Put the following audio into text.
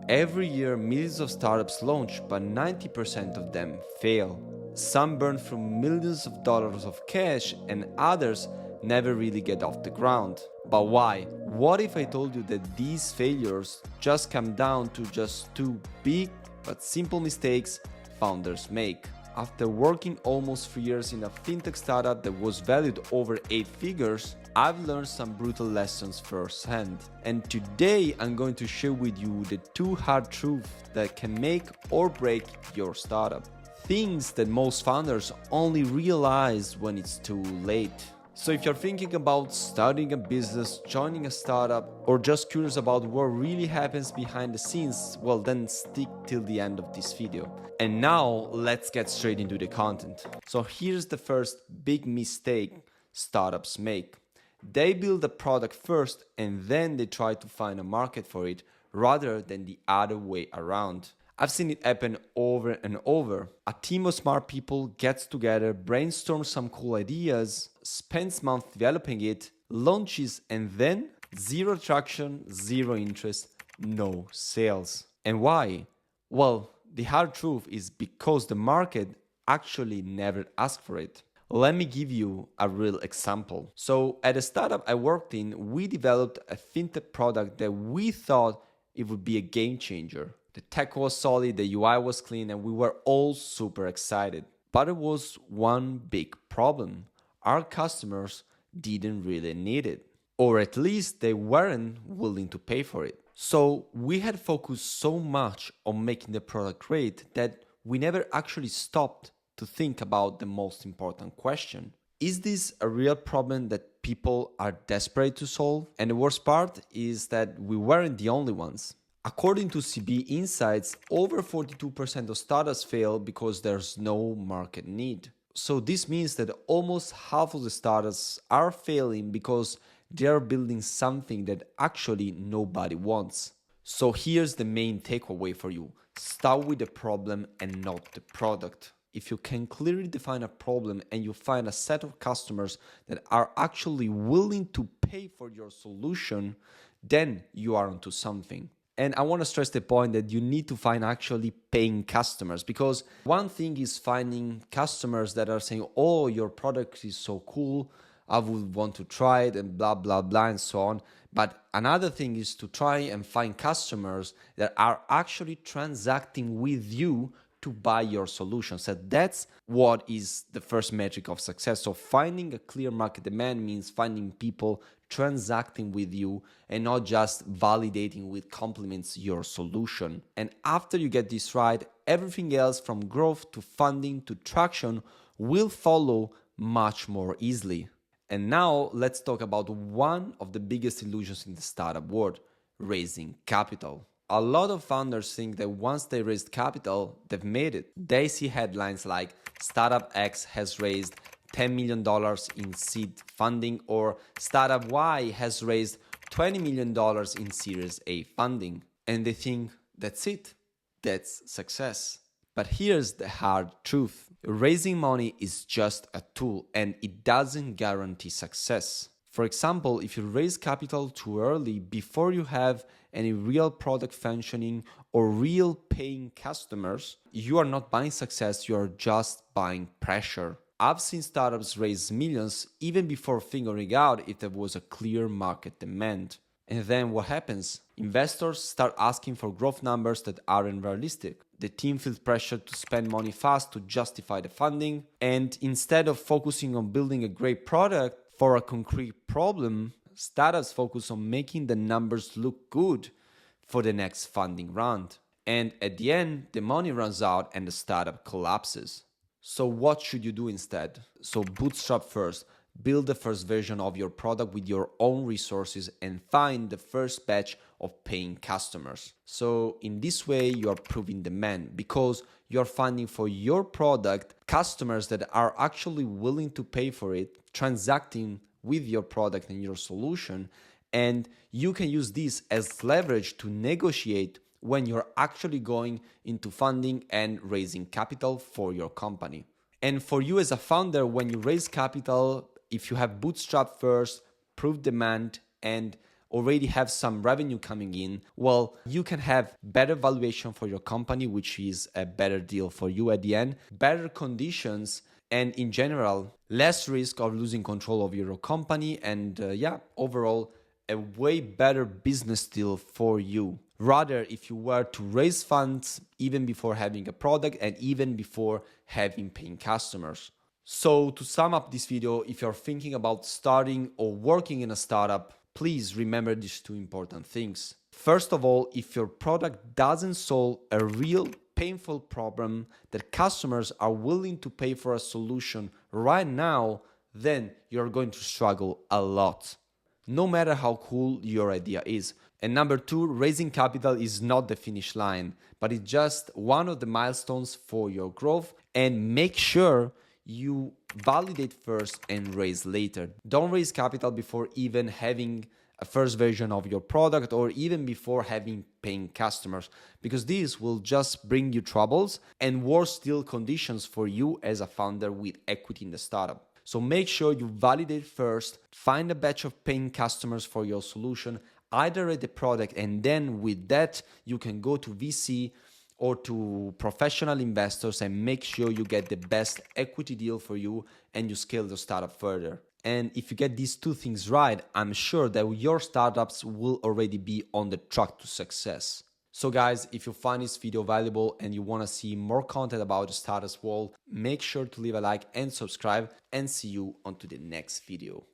Every year, millions of startups launch, but 90% of them fail. Some burn through millions of dollars of cash, and others never really get off the ground. But why? What if I told you that these failures just come down to just two big but simple mistakes founders make? After working almost 3 years in a fintech startup that was valued over 8 figures, I've learned some brutal lessons firsthand. And today I'm going to share with you the two hard truths that can make or break your startup. Things that most founders only realize when it's too late. So if you're thinking about starting a business, joining a startup, or just curious about what really happens behind the scenes, well then stick till the end of this video. And now let's get straight into the content. So here's the first big mistake startups make. They build a product first and then they try to find a market for it rather than the other way around. I've seen it happen over and over. A team of smart people gets together, brainstorms some cool ideas, spends months developing it, launches, and then zero traction, zero interest, no sales. And why? Well, the hard truth is because the market actually never asked for it. Let me give you a real example. So at a startup I worked in, we developed a fintech product that we thought it would be a game changer. The tech was solid, the UI was clean, and we were all super excited. But there was one big problem. Our customers didn't really need it. Or at least they weren't willing to pay for it. So we had focused so much on making the product great that we never actually stopped to think about the most important question. Is this a real problem that people are desperate to solve? And the worst part is that we weren't the only ones. According to CB Insights, over 42% of startups fail because there's no market need. So this means that almost half of the startups are failing because they are building something that actually nobody wants. So here's the main takeaway for you. Start with the problem and not the product. If you can clearly define a problem and you find a set of customers that are actually willing to pay for your solution, then you are onto something. And I want to stress the point that you need to find actually paying customers, because one thing is finding customers that are saying, oh, your product is so cool, I would want to try it and blah, blah, blah, and so on. But another thing is to try and find customers that are actually transacting with you to buy your solution. So that's what is the first metric of success. So finding a clear market demand means finding people transacting with you and not just validating with compliments your solution. And after you get this right, everything else from growth to funding to traction will follow much more easily. And now let's talk about one of the biggest illusions in the startup world: raising capital. A lot of founders think that once they raised capital, they've made it. They see headlines like Startup X has raised $10 million in seed funding, or Startup Y has raised $20 million in Series A funding. And they think that's it. That's success. But here's the hard truth. Raising money is just a tool and it doesn't guarantee success. For example, if you raise capital too early before you have any real product functioning or real paying customers, you are not buying success, you are just buying pressure. I've seen startups raise millions even before figuring out if there was a clear market demand. And then what happens? Investors start asking for growth numbers that aren't realistic. The team feels pressured to spend money fast to justify the funding. And instead of focusing on building a great product for a concrete problem, startups focus on making the numbers look good for the next funding round. And at the end, the money runs out and the startup collapses. So what should you do instead? So bootstrap first. Build the first version of your product with your own resources and find the first batch of paying customers. So in this way, you are proving demand because you're finding for your product customers that are actually willing to pay for it, transacting with your product and your solution. And you can use this as leverage to negotiate when you're actually going into funding and raising capital for your company. And for you as a founder, when you raise capital, if you have bootstrap first, prove demand, and already have some revenue coming in, well, you can have better valuation for your company, which is a better deal for you at the end, better conditions, and in general, less risk of losing control of your company, and overall, a way better business deal for you. Rather, if you were to raise funds even before having a product and even before having paying customers. So to sum up this video, if you're thinking about starting or working in a startup, please remember these two important things. First of all, if your product doesn't solve a real painful problem that customers are willing to pay for a solution right now, then you're going to struggle a lot, no matter how cool your idea is. And number two, raising capital is not the finish line, but it's just one of the milestones for your growth. And make sure you validate first and raise later. Don't raise capital before even having a first version of your product or even before having paying customers, because this will just bring you troubles and worse still conditions for you as a founder with equity in the startup. So make sure you validate first, find a batch of paying customers for your solution, iterate the product, and then with that, you can go to VC or to professional investors and make sure you get the best equity deal for you and you scale the startup further. And if you get these two things right, I'm sure that your startups will already be on the track to success. So guys, if you find this video valuable and you want to see more content about the startups world, make sure to leave a like and subscribe, and see you on to the next video.